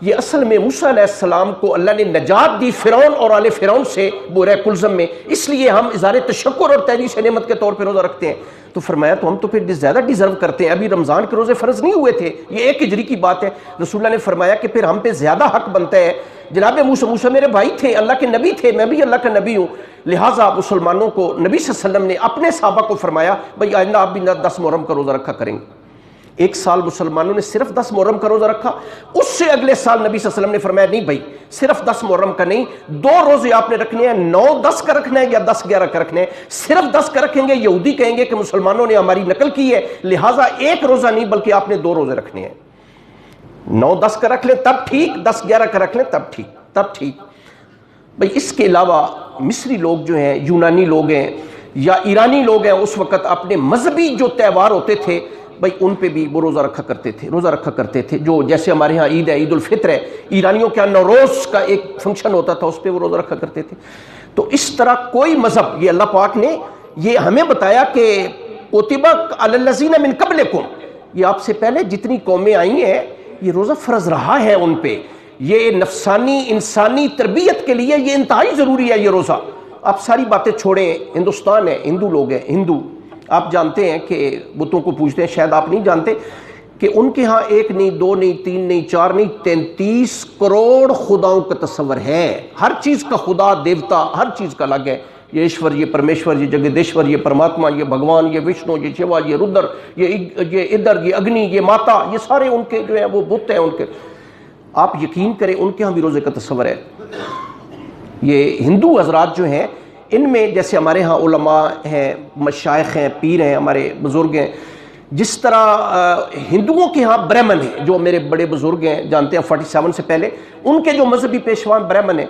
یہ اصل میں موسیٰ علیہ السلام کو اللہ نے نجات دی فرعون اور آل فرعون سے بورہ کلزم میں، اس لیے ہم اظہار تشکر اور تحریش نعمت کے طور پہ روزہ رکھتے ہیں. تو فرمایا تو ہم تو پھر زیادہ ڈیزرو کرتے ہیں، ابھی رمضان کے روزے فرض نہیں ہوئے تھے، یہ 1 ہجری کی بات ہے. رسول اللہ نے فرمایا کہ پھر ہم پہ زیادہ حق بنتا ہے. جناب موسیٰ میرے بھائی تھے، اللہ کے نبی تھے، میں بھی اللہ کا نبی ہوں، لہٰذا مسلمانوں کو نبی صلی اللہ علیہ وسلم نے اپنے صحابہ کو فرمایا بھئی آئندہ آپ بھی 10 محرم کا روزہ رکھا کریں گے. 1 سال مسلمانوں نے صرف 10 محرم کا روزہ رکھا. اس سے اگلے سال نبی صلی اللہ علیہ وسلم نے فرمایا نہیں بھائی، صرف 10 محرم کا نہیں، 2 روزے آپ نے رکھنے ہیں، 9-10 کا رکھنا ہے یا 10-11 کا رکھنا ہے. صرف 10 کا رکھیں گے یہودی کہیں گے کہ مسلمانوں نے ہماری نقل کی ہے، لہٰذا 1 روزہ نہیں بلکہ آپ نے 2 روزے رکھنے ہیں. 9-10 کا رکھ لیں تب ٹھیک، 10-11 کا رکھ لیں تب ٹھیک. بھئی اس کے علاوہ مصری لوگ جو ہیں، یونانی لوگ ہیں یا ایرانی لوگ ہیں، اس وقت اپنے مذہبی جو تہوار ہوتے تھے بھئی ان پہ بھی وہ روزہ رکھا کرتے تھے. جو جیسے ہمارے ہاں عید ہے، عید الفطر ہے، ایرانیوں کے ہاں نوروز کا ایک فنکشن ہوتا تھا، اس پہ وہ روزہ رکھا کرتے تھے. تو اس طرح کوئی مذہب، یہ اللہ پاک نے یہ ہمیں بتایا کہ کتب علی الذین من قبلکم، یہ آپ سے پہلے جتنی قومیں آئی ہیں یہ روزہ فرض رہا ہے ان پہ. یہ نفسانی انسانی تربیت کے لیے یہ انتہائی ضروری ہے یہ روزہ. آپ ساری باتیں چھوڑیں، ہندوستان ہے، ہندو لوگ ہیں، ہندو آپ جانتے ہیں کہ بتوں کو پوجتے ہیں، شاید آپ نہیں جانتے کہ ان کے ہاں 1 نہیں 2 نہیں 3 نہیں 4 نہیں 33 کروڑ خداؤں کا تصور ہے. ہر چیز کا خدا، دیوتا، ہر چیز کا الگ ہے. یہ ایشور، یہ پرمیشور، یہ جگدیشور، یہ پرماتما، یہ بھگوان، یہ وشنو، یہ شیوا، یہ رودر، یہ ادھر، یہ اگنی، یہ ماتا، یہ سارے ان کے جو ہیں وہ بت ہیں ان کے. آپ یقین کریں ان کے ہاں بھی روزے کا تصور ہے. یہ ہندو حضرات جو ہیں ان میں جیسے ہمارے ہاں علماء ہیں، مشائخ ہیں، پیر ہیں، ہمارے بزرگ ہیں، جس طرح ہندوؤں کے ہاں برہمن ہیں، جو میرے بڑے بزرگ ہیں جانتے ہیں 47 سے پہلے ان کے جو مذہبی پیشوان برہمن ہیں.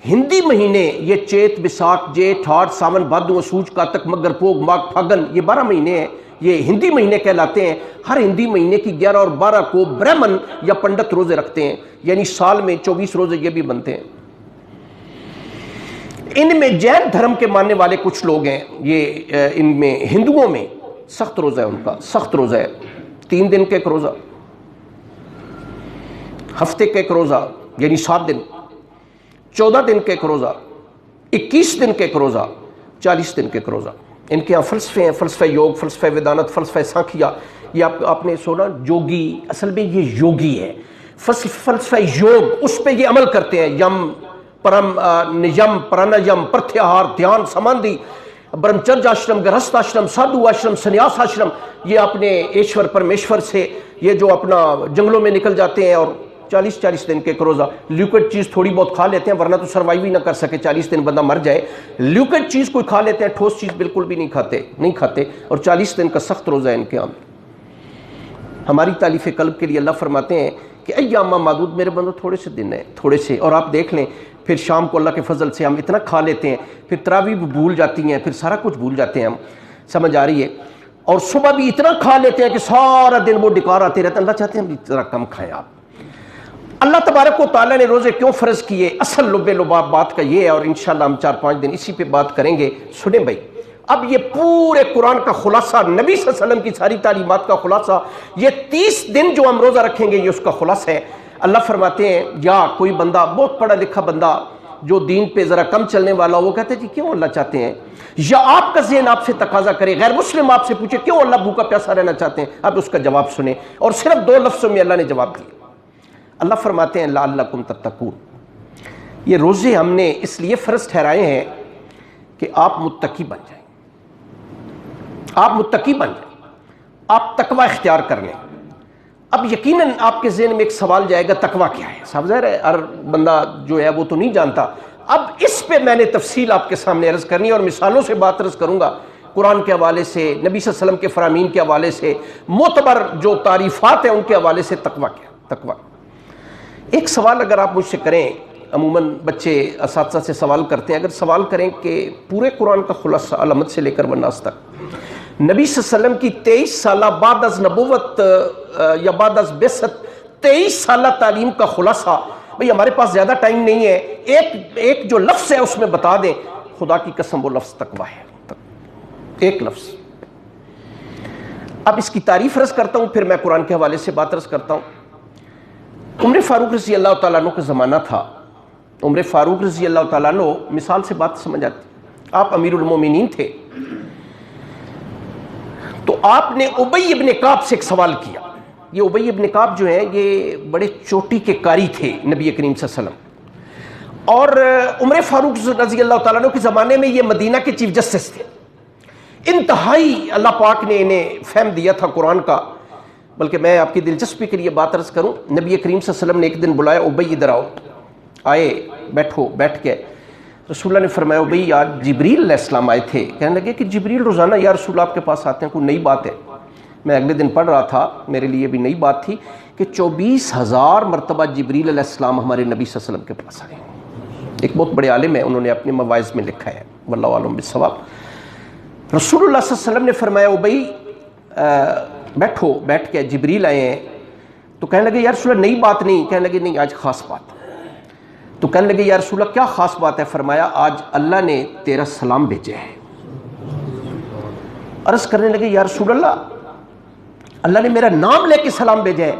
ہندی مہینے یہ چیت، بیساکھ، جیٹھ، ہاڑ، ساون، بھادو، اسوج، کاتک، مگر، پوگ، ماگھ، پھاگن، یہ 12 مہینے ہیں، یہ ہندی مہینے کہلاتے ہیں. ہر ہندی مہینے کی 11 اور 12 کو برہمن یا پنڈت روزے رکھتے ہیں، یعنی سال میں 24 روزے یہ بھی بنتے ہیں. ان میں جین دھرم کے ماننے والے کچھ لوگ ہیں، یہ ان میں ہندوؤں میں سخت روزہ ہے، ان کا سخت روزہ ہے، 3 دن کا ایک روزہ، ہفتے کا ایک روزہ یعنی 7 دن، 14 دن کا ایک روزہ، 21 دن کا ایک روزہ، 40 دن کا ایک روزہ۔ ان کے یہاں فلسفے ہیں، فلسفہ یوگ، فلسفہ ویدانت، فلسفہ سانکھیا، یہ آپ نے سنا یوگی، اصل میں یہ یوگی ہے، فلسفہ یوگ، اس پہ یہ عمل کرتے ہیں، یم پرم نیم پرانیم پرتیہار دھیان سماندھی برہمچرج آشرم، گرہست آشرم، سادھو آشرم، سنیاس آشرم، یہ اپنے ایشور پرمیشور سے یہ جو اپنا جنگلوں میں نکل جاتے ہیں اور 40 دن کے ایک روزہ، لیکوڈ چیز تھوڑی بہت کھا لیتے ہیں ورنہ تو سروائیو ہی نہ کر سکے، 40 دن بندہ مر جائے، لیکوڈ چیز کوئی کھا لیتے ہیں، ٹھوس چیز بالکل بھی نہیں کھاتے، اور 40 دن کا سخت روزہ ہے ان کے یہاں۔ ہماری تالیف قلب کے لیے اللہ فرماتے ہیں کہ ایام معدود، میرے بندو تھوڑے سے دن ہیں، تھوڑے سے، اور آپ دیکھ لیں پھر شام کو اللہ کے فضل سے ہم اتنا کھا لیتے ہیں، پھر تراویح بھی بھول جاتی ہیں، پھر سارا کچھ بھول جاتے ہیں ہم، سمجھ آ رہی ہے، اور صبح بھی اتنا کھا لیتے ہیں کہ سارا دن وہ ڈکار آتے رہتے ہیں۔ اللہ چاہتے ہیں ذرا کم کھائیں آپ۔ اللہ تبارک و تعالیٰ نے روزے کیوں فرض کیے، اصل لب لباب بات کا یہ ہے، اور انشاءاللہ ہم 4-5 دن اسی پہ بات کریں گے۔ سنیں بھائی، اب یہ پورے قرآن کا خلاصہ، نبی صلی اللہ علیہ وسلم کی ساری تعلیمات کا خلاصہ، یہ 30 دن جو ہم روزہ رکھیں گے یہ اس کا خلاصہ ہے۔ اللہ فرماتے ہیں یا کوئی بندہ بہت پڑھا لکھا بندہ جو دین پہ ذرا کم چلنے والا وہ کہتے ہیں جی کیوں اللہ چاہتے ہیں، یا آپ کا ذہن آپ سے تقاضا کرے، غیر مسلم آپ سے پوچھے کیوں اللہ بھوکا پیاسا رہنا چاہتے ہیں، اب اس کا جواب سنیں، اور صرف 2 لفظوں میں اللہ نے جواب دیا۔ اللہ فرماتے ہیں لعلکم تتقون، یہ روزے ہم نے اس لیے فرض ٹھہرائے ہیں کہ آپ متقی بن جائیں، آپ متقی بن جائیں، آپ تقوی اختیار کر لیں۔ اب یقیناً آپ کے ذہن میں ایک سوال جائے گا تقوی کیا ہے، صاحب ظاہر ہے ہر بندہ جو ہے وہ تو نہیں جانتا۔ اب اس پہ میں نے تفصیل آپ کے سامنے عرض کرنی اور مثالوں سے بات عرض کروں گا، قرآن کے حوالے سے، نبی صلی اللہ علیہ وسلم کے فرامین کے حوالے سے، معتبر جو تعریفات ہیں ان کے حوالے سے تقوی کیا، تقوی۔ ایک سوال اگر آپ مجھ سے کریں، عموماً بچے اساتذہ سے سوال کرتے ہیں، اگر سوال کریں کہ پورے قرآن کا خلاصہ علامت سے لے کر والناس تک، نبی صلی اللہ علیہ وسلم کی 23 سالہ بعد از نبوت یا بعد از بعثت 23 سالہ تعلیم کا خلاصہ، بھئی ہمارے پاس زیادہ ٹائم نہیں ہے، ایک جو لفظ ہے اس میں بتا دیں، خدا کی قسم وہ لفظ تقوی ہے، ایک لفظ۔ اب اس کی تعریف عرض کرتا ہوں، پھر میں قرآن کے حوالے سے بات عرض کرتا ہوں۔ عمر فاروق رضی اللہ تعالیٰ عنہ کا زمانہ تھا، عمر فاروق رضی اللہ تعالیٰ عنہ، مثال سے بات سمجھ آتی، آپ امیر المومنین تھے، تو آپ نے ابی ابن کعب سے ایک سوال کیا۔ یہ ابی ابن کعب جو ہیں یہ بڑے چوٹی کے قاری تھے نبی کریم صلی اللہ علیہ وسلم، اور عمر فاروق رضی اللہ تعالیٰ عنہ کے زمانے میں یہ مدینہ کے چیف جسٹس تھے، انتہائی اللہ پاک نے انہیں فہم دیا تھا قرآن کا۔ بلکہ میں آپ کی دلچسپی کے لیے بات عرض کروں، نبی کریم صلی اللہ علیہ وسلم نے ایک دن بلایا، ابی ادھر آؤ، آئے، بیٹھ کے رسول اللہ نے فرمایا ابی آج جبریل علیہ السلام آئے تھے۔ کہنے لگے کہ جبریل روزانہ یا رسول آپ کے پاس آتے ہیں، کوئی نئی بات ہے؟ میں اگلے دن پڑھ رہا تھا، میرے لیے بھی نئی بات تھی کہ 24,000 مرتبہ جبریل علیہ السلام ہمارے نبی صلی اللہ علیہ وسلم کے پاس آئے۔ ایک بہت بڑے عالم ہیں، انہوں نے اپنے مواعظ میں لکھا ہے، واللہ اعلم بالصواب۔ رسول اللہ صلی اللہ علیہ وسلم نے فرمایا ابی بیٹھو، بیٹھ کے جبریل آئے ہیں، تو کہنے لگے یا رسول اللہ نئی بات نہیں، کہنے لگے نہیں آج خاص بات۔ تو کہنے لگے یا رسول اللہ کیا خاص بات ہے؟ فرمایا آج اللہ نے تیرا سلام بھیجا ہے۔ عرض کرنے لگے یا رسول اللہ نے میرا نام لے کے سلام بھیجا ہے؟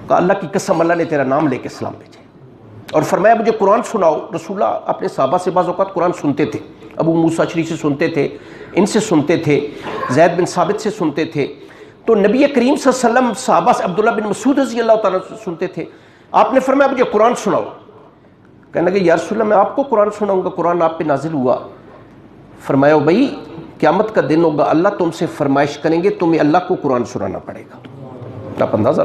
کہا اللہ کی قسم اللہ نے تیرا نام لے کے سلام بھیجا ہے۔ اور فرمایا مجھے قرآن سناؤ۔ رسول اللہ اپنے صحابہ سے بعض اوقات قرآن سنتے تھے، ابو موسیٰ اشعری سے سنتے تھے، ان سے سنتے تھے، زید بن ثابت سے سنتے تھے، تو نبی کریم صلی اللہ علیہ وسلم صحابہ سے عبداللہ بن مسعود رضی اللہ تعالیٰ سے سنتے تھے۔ آپ نے فرمایا مجھے قرآن سناؤ۔ کہنے لگے یا رسول اللہ میں آپ کو قرآن سناؤں گا، قرآن آپ پہ نازل ہوا۔ فرمایا بھائی قیامت کا دن ہوگا، اللہ تم سے فرمائش کریں گے، تمہیں اللہ کو قرآن سنانا پڑے گا۔ آپ اندازہ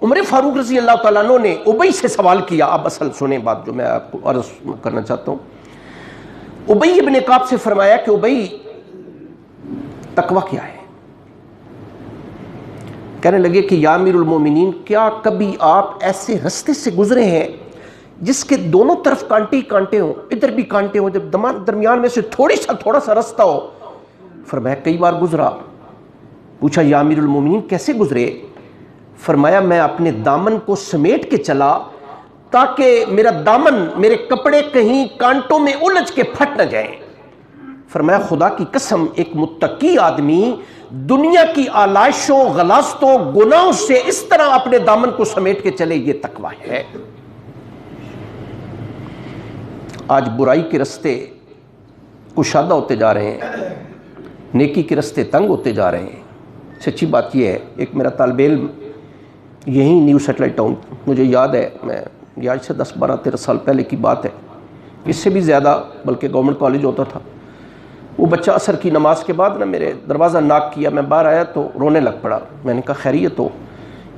عمر فاروق رضی اللہ تعالیٰ عنہ نے ابی سے سوال کیا۔ اب اصل سنیں بات جو میں آپ کو عرض کرنا چاہتا ہوں۔ ابی ابن کعب سے فرمایا کہ ابی تقوی کیا ہے؟ کہنے لگے کہ یا امیر المومنین کیا کبھی آپ ایسے رستے سے گزرے ہیں جس کے دونوں طرف کانٹے ہی کانٹے ہوں، ادھر بھی کانٹے ہوں، جب درمیان میں سے تھوڑا سا رستہ ہو؟ فرمایا کئی بار گزرا۔ پوچھا یا امیر المومنین کیسے گزرے؟ فرمایا میں اپنے دامن کو سمیٹ کے چلا تاکہ میرا دامن، میرے کپڑے کہیں کانٹوں میں الجھ کے پھٹ نہ جائیں۔ فرمایا خدا کی قسم ایک متقی آدمی دنیا کی آلائشوں، غلاظتوں، گناہوں سے اس طرح اپنے دامن کو سمیٹ کے چلے، یہ تقویٰ ہے۔ آج برائی کے رستے کشادہ ہوتے جا رہے ہیں، نیکی کے رستے تنگ ہوتے جا رہے ہیں۔ سچی بات یہ ہے، ایک میرا طالب علم یہیں نیو سیٹلائٹ ٹاؤن، مجھے یاد ہے، میں یہ آج سے 10-12-13 سال پہلے کی بات ہے، اس سے بھی زیادہ، بلکہ گورنمنٹ کالج ہوتا تھا، وہ بچہ عصر کی نماز کے بعد میرے دروازہ ناک کیا، میں باہر آیا تو رونے لگ پڑا۔ میں نے کہا خیریت ہو؟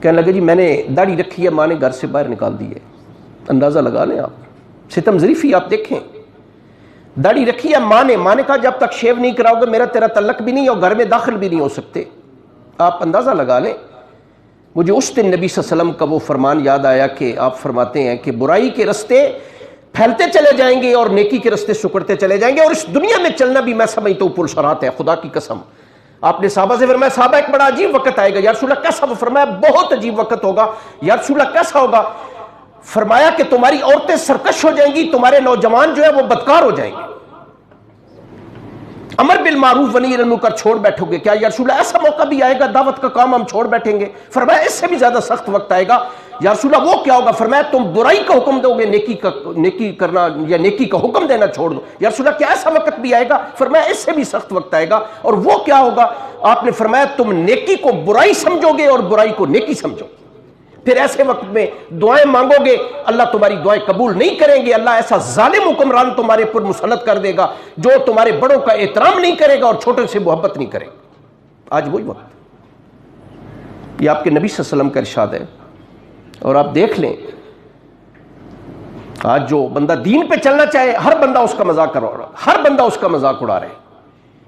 کہنے لگے جی میں نے داڑھی رکھی ہے، ماں نے گھر سے باہر نکال دی ہے۔ اندازہ لگا لیں آپ، ستم ظریفی آپ دیکھیں، داڑھی رکھی ہے ماں نے کہا جب تک شیو نہیں کراؤ گے میرا تیرا تعلق بھی نہیں اور گھر میں داخل بھی نہیں ہو سکتے۔ آپ اندازہ لگا لیں۔ مجھے اس دن نبی صلی اللہ علیہ وسلم کا وہ فرمان یاد آیا کہ آپ فرماتے ہیں کہ برائی کے رستے پھیلتے چلے جائیں گے اور نیکی کے رستے سکڑتے چلے جائیں گے، اور اس دنیا میں چلنا بھی میں سمجھتا ہوں پرسرات ہے، خدا کی قسم۔ آپ نے صحابہ سے فرمایا صحابہ ایک بڑا عجیب وقت آئے گا۔ یا رسول اللہ کیسا؟ فرمایا بہت عجیب وقت ہوگا۔ یا رسول اللہ کیسا ہوگا؟ فرمایا کہ تمہاری عورتیں سرکش ہو جائیں گی، تمہارے نوجوان جو ہے وہ بدکار ہو جائیں گے، امر بالمعروف ونہی عن المنکر چھوڑ بیٹھو گے۔ کیا یا رسول اللہ ایسا موقع بھی آئے گا دعوت کا کام ہم چھوڑ بیٹھیں گے؟ فرمایا اس سے بھی زیادہ سخت وقت آئے گا۔ یا رسول اللہ وہ کیا ہوگا؟ فرمایا تم برائی کا حکم دو گے، نیکی کرنا یا نیکی کا حکم دینا چھوڑ دو۔ یا رسول اللہ کیا ایسا وقت بھی آئے گا؟ فرمایا اس سے بھی سخت وقت آئے گا۔ اور وہ کیا ہوگا؟ آپ نے فرمایا تم نیکی کو برائی سمجھو گے اور برائی کو نیکی سمجھو گے۔ پھر ایسے وقت میں دعائیں مانگو گے، اللہ تمہاری دعائیں قبول نہیں کریں گے، اللہ ایسا ظالم حکمران تمہارے پر مسلط کر دے گا جو تمہارے بڑوں کا احترام نہیں کرے گا اور چھوٹوں سے محبت نہیں کرے گا۔ آج وہی وقت، یہ آپ کے نبی صلی اللہ علیہ وسلم کا ارشاد ہے۔ اور آپ دیکھ لیں آج جو بندہ دین پہ چلنا چاہے ہر بندہ اس کا مذاق کر رہا ہے، ہر بندہ اس کا مذاق اڑا رہا ہے۔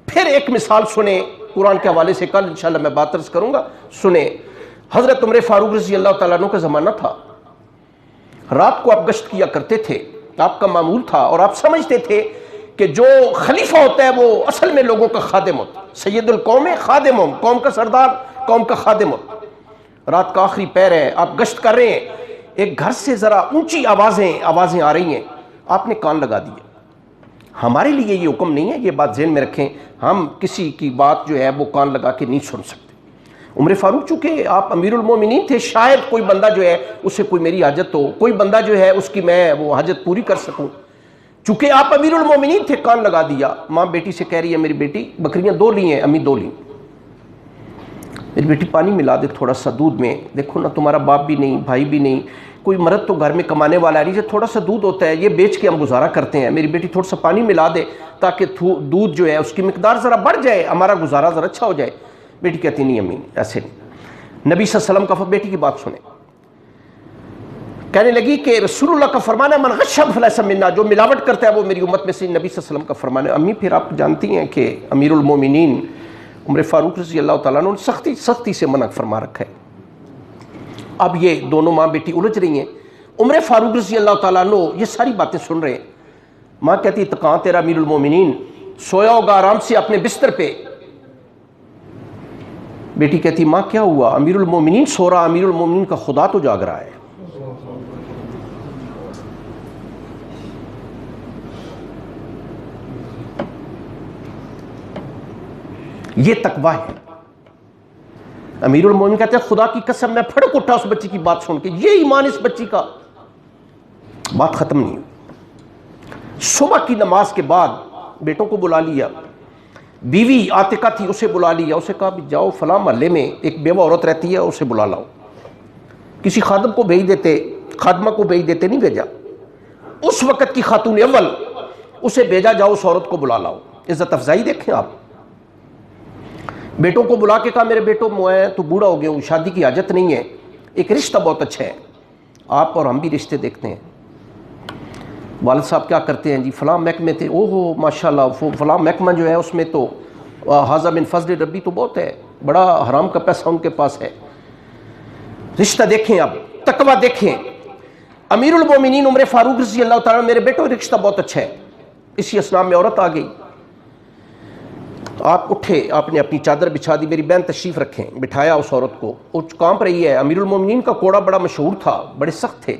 پھر ایک مثال سنیں قرآن کے حوالے سے، کل انشاءاللہ میں بات عرض کروں گا، سنیں۔ حضرت عمر فاروق رضی اللہ تعالیٰ عنہ کا زمانہ تھا، رات کو آپ گشت کیا کرتے تھے، آپ کا معمول تھا، اور آپ سمجھتے تھے کہ جو خلیفہ ہوتا ہے وہ اصل میں لوگوں کا خادم ہوتا ہے، سید القوم خادم، قوم کا سردار، قوم کا خادم ہوتا ہے۔ رات کا آخری پہر ہے، آپ گشت کر رہے ہیں، ایک گھر سے ذرا اونچی آوازیں آ رہی ہیں، آپ نے کان لگا دیا۔ ہمارے لیے یہ حکم نہیں ہے، یہ بات ذہن میں رکھیں، ہم کسی کی بات جو ہے وہ کان لگا کے نہیں سن سکتے۔ عمر فاروق چونکہ آپ امیر المومنین تھے، شاید کوئی بندہ جو ہے اس سے کوئی میری حاجت ہو، کوئی بندہ جو ہے اس کی میں وہ حاجت پوری کر سکوں، چونکہ آپ امیر المومنین تھے، کان لگا دیا۔ ماں بیٹی سے کہہ رہی ہے میری بیٹی بکریاں 2 لی ہیں، امی 2 لی، میری بیٹی پانی ملا دے تھوڑا سا دودھ میں، دیکھو نا تمہارا باپ بھی نہیں، بھائی بھی نہیں، کوئی مرد تو گھر میں کمانے والا ہے نہیں، جو تھوڑا سا دودھ ہوتا ہے یہ بیچ کے ہم گزارا کرتے ہیں، میری بیٹی تھوڑا سا پانی ملا دے تاکہ دودھ جو ہے اس کی مقدار ذرا بڑھ جائے، ہمارا گزارا ذرا اچھا ہو جائے۔ بیٹی کہتی نہیں امی ایسے نہیں۔ نبی صلی اللہ علیہ وسلم کا بیٹی کی بات سنیں، کہنے لگی کہ رسول اللہ کا فرمان ہے من غش فلیس منا، جو ملاوٹ کرتا ہے وہ میری امت میں سے، نبی صلی اللہ علیہ وسلم کا فرمان ہے۔ امی پھر آپ جانتی ہیں کہ امیر المومنین عمر فاروق رضی اللہ تعالیٰ عنہ سختی سے منع فرما رکھا ہے۔ اب یہ دونوں ماں بیٹی الجھ رہی ہیں، عمر فاروق رضی اللہ تعالیٰ عنہ یہ ساری باتیں سن رہے ہیں۔ ماں کہتی کہاں تیرا امیر المومنین، سویا ہوگا آرام سے اپنے بستر پہ۔ بیٹی کہتی ماں کیا ہوا؟ امیر المومنین سو رہا، امیر المومنین کا خدا تو جاگ رہا ہے۔ یہ تقویٰ ہے۔ امیر المومنین کہتے ہیں خدا کی قسم میں پھڑک اٹھا اس بچی کی بات سن کے، یہ ایمان اس بچی کا۔ بات ختم نہیں ہوئی۔ صبح کی نماز کے بعد بیٹوں کو بلا لیا، بیوی عاتقہ تھی اسے بلا لیا، اسے کہا بھی جاؤ فلاں محلے میں ایک بیوہ عورت رہتی ہے اسے بلا لاؤ۔ کسی خادم کو بھیج دیتے، خادمہ کو بھیج دیتے، نہیں بھیجا، اس وقت کی خاتون اول اسے بھیجا، جاؤ اس عورت کو بلا لاؤ۔ عزت افزائی دیکھیں آپ۔ بیٹوں کو بلا کے کہا میرے بیٹوں میں تو بوڑھا ہو گیا ہوں، شادی کی حاجت نہیں ہے، ایک رشتہ بہت اچھا ہے، آپ اور ہم بھی رشتے دیکھتے ہیں۔ والد صاحب کیا کرتے ہیں جی فلاں محکمے تھے، اوہ ماشاءاللہ فلاں محکمہ جو ہے اس میں تو حاذا من فضل ربی تو بہت ہے، بڑا حرام کا پیسہ ان کے پاس ہے۔ رشتہ دیکھیں، اب تقویٰ دیکھیں۔ امیر المومنین عمر فاروق رضی اللہ تعالیٰ میرے بیٹوں رشتہ بہت اچھا ہے۔ اسی اسلام میں عورت آ گئی، آپ اٹھے, آپ نے اپنی چادر بچھا دی, میری بہن تشریف رکھیں, بٹھایا اس عورت کو, وہ کانپ رہی ہے. امیر المومنین کا کوڑا بڑا مشہور تھا, بڑے سخت تھے.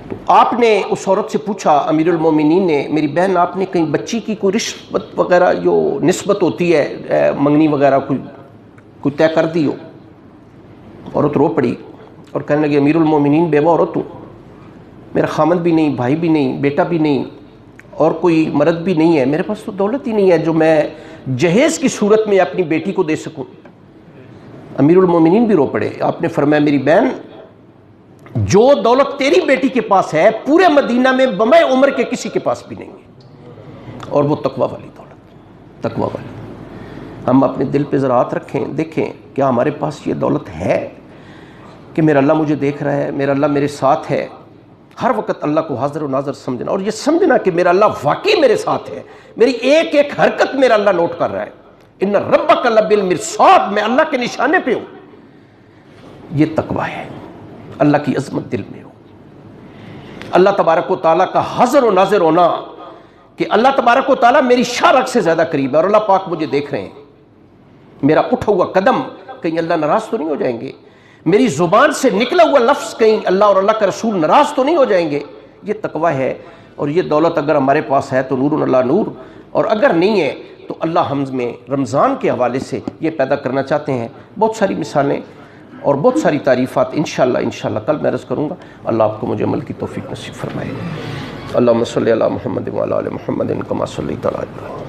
تو آپ نے اس عورت سے پوچھا, امیر المومنین نے, میری بہن آپ نے کہیں بچی کی کوئی رشوت وغیرہ جو نسبت ہوتی ہے منگنی وغیرہ کوئی طے کر دی ہو؟ عورت رو پڑی اور کہنے لگی, امیر المومنین بیوہ عورت ہوں, میرا خامد بھی نہیں, بھائی بھی نہیں, بیٹا بھی نہیں, اور کوئی مرد بھی نہیں ہے, میرے پاس تو دولت ہی نہیں ہے جو میں جہیز کی صورت میں اپنی بیٹی کو دے سکوں. امیر المومنین بھی رو پڑے. آپ نے فرمایا, میری بہن جو دولت تیری بیٹی کے پاس ہے پورے مدینہ میں بمے عمر کے کسی کے پاس بھی نہیں ہے, اور وہ تقویٰ والی دولت, تقویٰ والی. ہم اپنے دل پہ ذرا ہاتھ رکھیں, دیکھیں کیا ہمارے پاس یہ دولت ہے کہ میرا اللہ مجھے دیکھ رہا ہے, میرا اللہ میرے ساتھ ہے. ہر وقت اللہ کو حاضر و ناظر سمجھنا, اور یہ سمجھنا کہ میرا اللہ واقعی میرے ساتھ ہے, میری ایک ایک حرکت میرا اللہ نوٹ کر رہا ہے. ان ربک لبالمرصاد, میں اللہ کے نشانے پہ ہوں. یہ تقویٰ ہے, اللہ کی عظمت دل میں ہو, اللہ تبارک و تعالیٰ کا حاضر و ناظر ہونا کہ اللہ تبارک و تعالیٰ میری شارک سے زیادہ قریب ہے اور اللہ پاک مجھے دیکھ رہے ہیں. میرا اٹھا ہوا قدم کہیں اللہ ناراض تو نہیں ہو جائیں گے, میری زبان سے نکلا ہوا لفظ کہیں اللہ اور اللہ کا رسول ناراض تو نہیں ہو جائیں گے. یہ تقویٰ ہے. اور یہ دولت اگر ہمارے پاس ہے تو نور اللہ نور, اور اگر نہیں ہے تو اللہ ہم میں رمضان کے حوالے سے یہ پیدا کرنا چاہتے ہیں. بہت ساری مثالیں اور بہت ساری تعریفات انشاءاللہ کل میں عرض کروں گا. اللہ آپ کو مجھے عمل کی توفیق نصیب فرمائے. اللہم صلی علی محمد وعلی آل محمد کما صلیت علی ابراہیم.